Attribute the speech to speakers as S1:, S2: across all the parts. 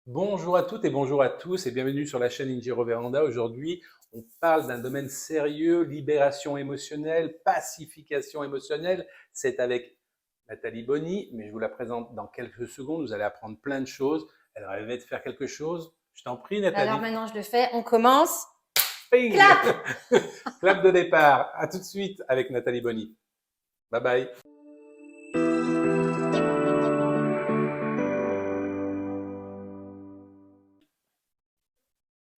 S1: Bonjour à toutes et bonjour à tous et bienvenue sur la chaîne Injiro Veranda. Aujourd'hui, on parle d'un domaine sérieux, libération émotionnelle, pacification émotionnelle. C'est avec Nathalie Bonny, mais je vous la présente dans quelques secondes. Vous allez apprendre plein de choses. Elle rêvait de faire quelque chose. Je t'en prie,
S2: Alors
S1: Nathalie.
S2: maintenant je le fais, on commence.
S1: Ping!
S2: Clap!
S1: Clap de départ. À tout de suite avec Nathalie Bonny. Bye bye.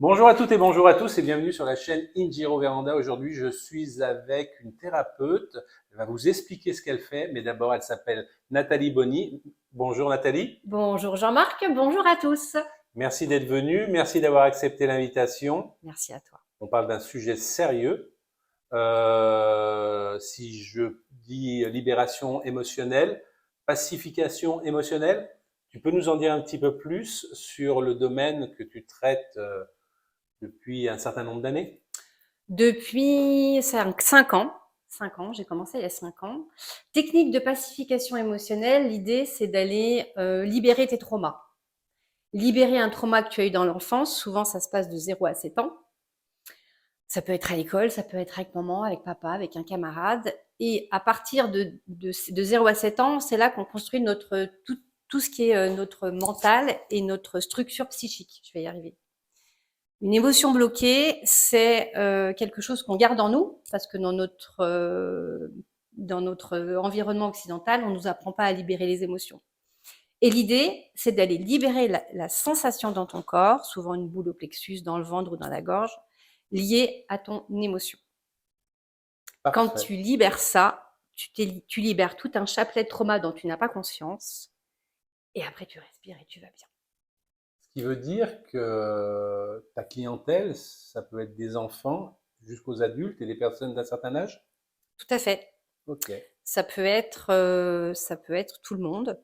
S1: Bonjour à toutes et bonjour à tous et bienvenue sur la chaîne Injiro Veranda. Aujourd'hui, je suis avec une thérapeute. Elle va vous expliquer ce qu'elle fait, mais d'abord, elle s'appelle Nathalie Bonny. Bonjour Nathalie.
S2: Bonjour Jean-Marc, bonjour à tous.
S1: Merci d'être venue. Merci d'avoir accepté l'invitation.
S2: Merci à toi.
S1: On parle d'un sujet sérieux. Si je dis libération émotionnelle, pacification émotionnelle, tu peux nous en dire un petit peu plus sur le domaine que tu traites depuis un certain nombre d'années?
S2: Depuis 5 ans, 5 ans, j'ai commencé il y a 5 ans. Technique de pacification émotionnelle, l'idée c'est d'aller libérer tes traumas. Libérer un trauma que tu as eu dans l'enfance, souvent ça se passe de 0 à 7 ans. Ça peut être à l'école, ça peut être avec maman, avec papa, avec un camarade. Et à partir de 0 à 7 ans, c'est là qu'on construit tout ce qui est notre mental et notre structure psychique. Je vais y arriver. Une émotion bloquée, c'est quelque chose qu'on garde en nous, parce que dans notre environnement occidental, on ne nous apprend pas à libérer les émotions. Et l'idée, c'est d'aller libérer la sensation dans ton corps, souvent une boule au plexus, dans le ventre ou dans la gorge, liée à ton émotion. Quand
S1: Parfait.
S2: tu libères ça, tu libères tout un chapelet de trauma dont tu n'as pas conscience, et après tu respires et tu vas bien.
S1: Ce qui veut dire que ta clientèle, ça peut être des enfants jusqu'aux adultes et des personnes d'un certain âge?
S2: Tout à fait.
S1: Ok.
S2: Ça peut être tout le monde.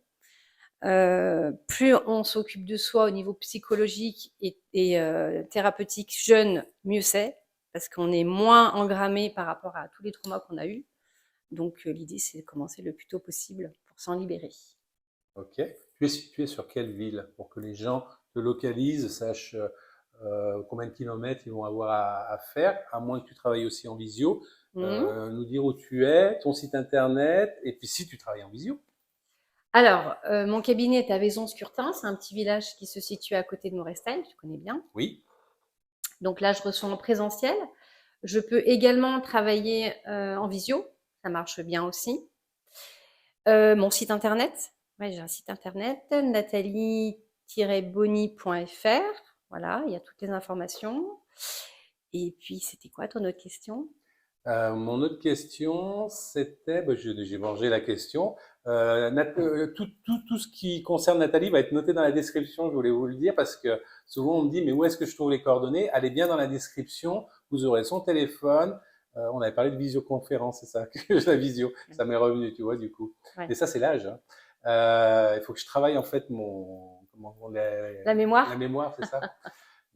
S2: Plus on s'occupe de soi au niveau psychologique et thérapeutique jeune, mieux c'est, parce qu'on est moins engrammé par rapport à tous les traumas qu'on a eus. Donc l'idée, c'est de commencer le plus tôt possible pour s'en libérer.
S1: Ok. Tu es situé sur quelle ville pour que les gens te localisent, sachent combien de kilomètres ils vont avoir à faire, à moins que tu travailles aussi en visio.
S2: Mmh.
S1: Nous dire où tu es, ton site internet, et puis si tu travailles en visio.
S2: Alors, mon cabinet est à Vaison-Scurtin, c'est un petit village qui se situe à côté de Morestel, tu connais bien.
S1: Oui.
S2: Donc là, je reçois en présentiel. Je peux également travailler en visio, ça marche bien aussi. Mon site internet, ouais, j'ai un site internet, nathalie-bonny.fr. Voilà, il y a toutes les informations. Et puis, c'était quoi ton autre question?
S1: Mon autre question, c'était, bah, j'ai mangé la question. Tout ce qui concerne Nathalie va être noté dans la description, je voulais vous le dire, parce que souvent on me dit, mais où est-ce que je trouve les coordonnées? Allez bien dans la description, vous aurez son téléphone. On avait parlé de visioconférence, c'est ça, la visio, ça m'est revenu, tu vois, du coup.
S2: Ouais.
S1: Mais ça, c'est l'âge, hein. Il faut que je travaille en fait
S2: La
S1: la
S2: mémoire?
S1: mémoire, c'est ça?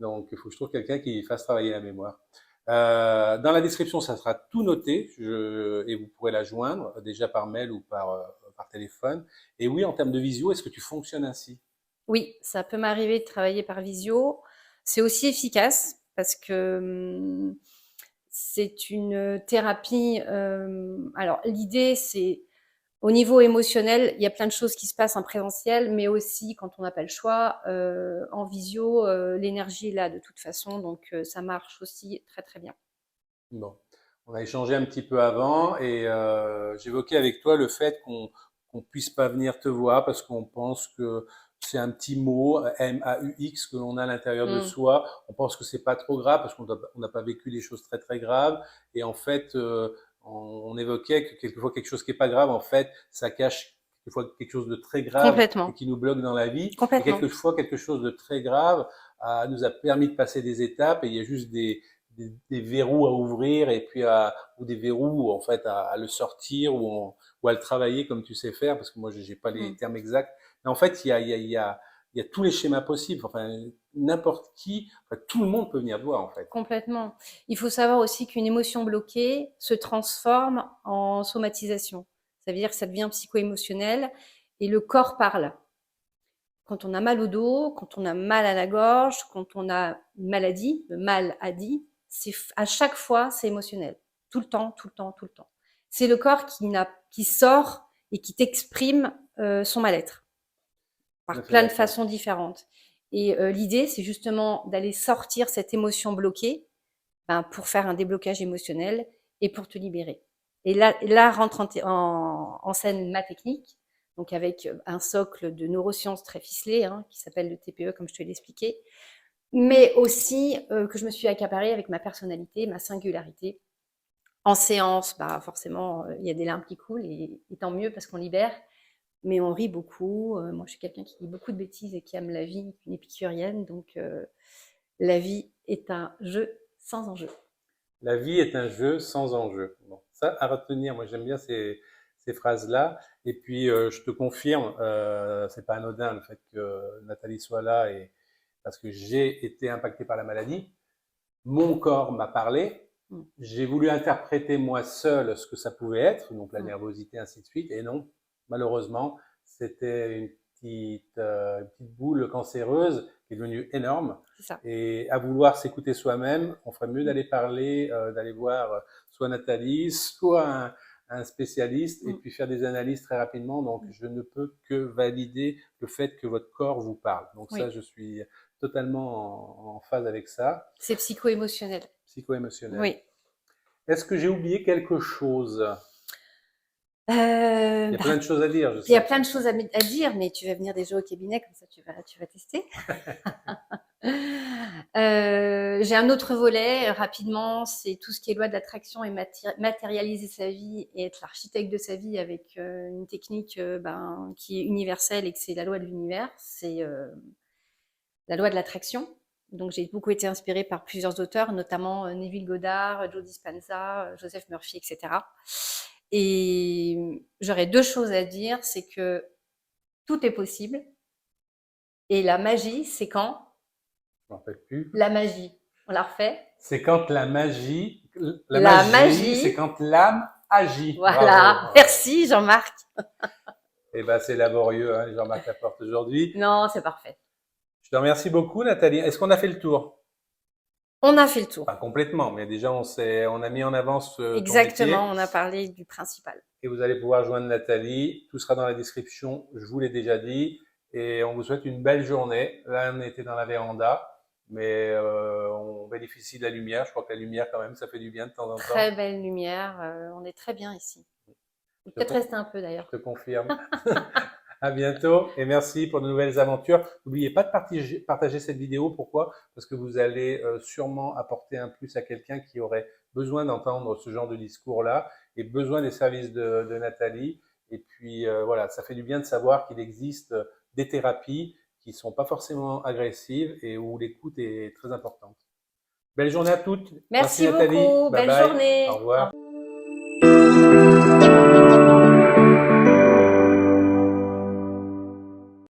S1: Donc, il faut que je trouve quelqu'un qui fasse travailler la mémoire. Dans la description, ça sera tout noté et vous pourrez la joindre déjà par mail ou par téléphone. Et oui, en termes de visio, est-ce que tu fonctionnes ainsi?
S2: Oui, ça peut m'arriver de travailler par visio. C'est aussi efficace parce que c'est une thérapie. Alors, l'idée, c'est au niveau émotionnel, il y a plein de choses qui se passent en présentiel, mais aussi quand on n'a pas le choix, en visio, l'énergie est là de toute façon, donc ça marche aussi très très bien.
S1: Bon, on a échangé un petit peu avant et j'évoquais avec toi le fait qu'on puisse pas venir te voir parce qu'on pense que c'est un petit mot MAUX que l'on a à l'intérieur de
S2: Mm.
S1: soi. On pense que c'est pas trop grave parce on n'a pas vécu des choses très très graves et en fait on évoquait que quelquefois quelque chose qui est pas grave en fait ça cache quelquefois quelque chose de très grave et
S2: Complètement,
S1: qui nous bloque dans la vie et
S2: complètement.
S1: quelquefois quelque chose de très grave nous a permis de passer des étapes et il y a juste des verrous à ouvrir et puis ou des verrous en fait à le sortir ou à le travailler comme tu sais faire parce que moi j'ai pas les
S2: Mm.
S1: termes exacts mais en fait il y a tous les schémas possibles enfin n'importe qui enfin, tout le monde peut venir te voir en fait.
S2: Complètement. Il faut savoir aussi qu'une émotion bloquée se transforme en somatisation. Ça veut dire que ça devient psycho-émotionnel et le corps parle. quand on a mal au dos, quand on a mal à la gorge, quand on a une maladie, le mal a dit, à chaque fois, c'est émotionnel. Tout le temps, tout le temps, tout le temps. C'est le corps qui sort et qui t'exprime son mal-être par plein de façons différentes. Et l'idée, c'est justement d'aller sortir cette émotion bloquée pour faire un déblocage émotionnel et pour te libérer. Et là rentre en scène ma technique, donc avec un socle de neurosciences très ficelé, qui s'appelle le TPE, comme je te l'ai expliqué, mais aussi que je me suis accaparée avec ma personnalité, ma singularité. En séance, forcément, il y a des larmes qui coulent, et tant mieux parce qu'on libère, mais on rit beaucoup. Moi, je suis quelqu'un qui dit beaucoup de bêtises et qui aime la vie, une épicurienne, donc la vie est un jeu sans enjeu.
S1: La vie est un jeu sans enjeu. Bon, ça à retenir. Moi, j'aime bien ces phrases-là. Et puis, je te confirme, c'est pas anodin le fait que Nathalie soit là, et parce que j'ai été impacté par la maladie. Mon corps m'a parlé. J'ai voulu interpréter moi seul ce que ça pouvait être, donc la nervosité, ainsi de suite. Et non, malheureusement, c'était une petite boule cancéreuse qui est devenue énorme.
S2: C'est ça.
S1: Et à vouloir s'écouter soi-même, on ferait mieux d'aller parler, d'aller voir soit Nathalie, soit un spécialiste, et puis faire des analyses très rapidement. Donc, je ne peux que valider le fait que votre corps vous parle. Donc ça, je suis totalement en phase avec ça.
S2: C'est psycho-émotionnel.
S1: Psycho-émotionnel.
S2: Oui.
S1: Est-ce que j'ai oublié quelque chose? Il y a plein de choses à dire, je sais.
S2: Il y a plein de choses à dire, mais tu vas venir déjà au cabinet, comme ça tu vas tester. J'ai un autre volet, rapidement, c'est tout ce qui est loi de l'attraction et matérialiser sa vie et être l'architecte de sa vie avec une technique qui est universelle et que c'est la loi de l'univers, c'est la loi de l'attraction. Donc j'ai beaucoup été inspirée par plusieurs auteurs, notamment Neville Goddard, Joe Dispenza, Joseph Murphy, etc. Et j'aurais deux choses à dire, c'est que tout est possible. Et la magie, c'est quand?
S1: Je m'en rappelle plus.
S2: La magie. On la refait?
S1: C'est quand la magie, c'est quand l'âme agit.
S2: Voilà. Bravo. Merci Jean-Marc.
S1: Eh ben, c'est laborieux, hein, Jean-Marc Laporte aujourd'hui.
S2: Non, c'est parfait.
S1: Je te remercie beaucoup, Nathalie. Est-ce qu'on a fait le tour?
S2: On a fait le tour.
S1: Pas complètement, mais déjà on a mis en avance
S2: exactement, on a parlé du principal.
S1: Et vous allez pouvoir joindre Nathalie. Tout sera dans la description, je vous l'ai déjà dit. Et on vous souhaite une belle journée. Là, on était dans la véranda, mais on bénéficie de la lumière. Je crois que la lumière, quand même, ça fait du bien de temps en temps.
S2: Très belle lumière. On est très bien ici. Peut-être rester un peu d'ailleurs.
S1: Je te confirme. À bientôt et merci pour de nouvelles aventures. N'oubliez pas de partager cette vidéo. Pourquoi? Parce que vous allez sûrement apporter un plus à quelqu'un qui aurait besoin d'entendre ce genre de discours-là et besoin des services de Nathalie. Et puis voilà, ça fait du bien de savoir qu'il existe des thérapies qui ne sont pas forcément agressives et où l'écoute est très importante. Belle journée à toutes.
S2: Merci
S1: Nathalie.
S2: beaucoup. Belle journée.
S1: Au revoir.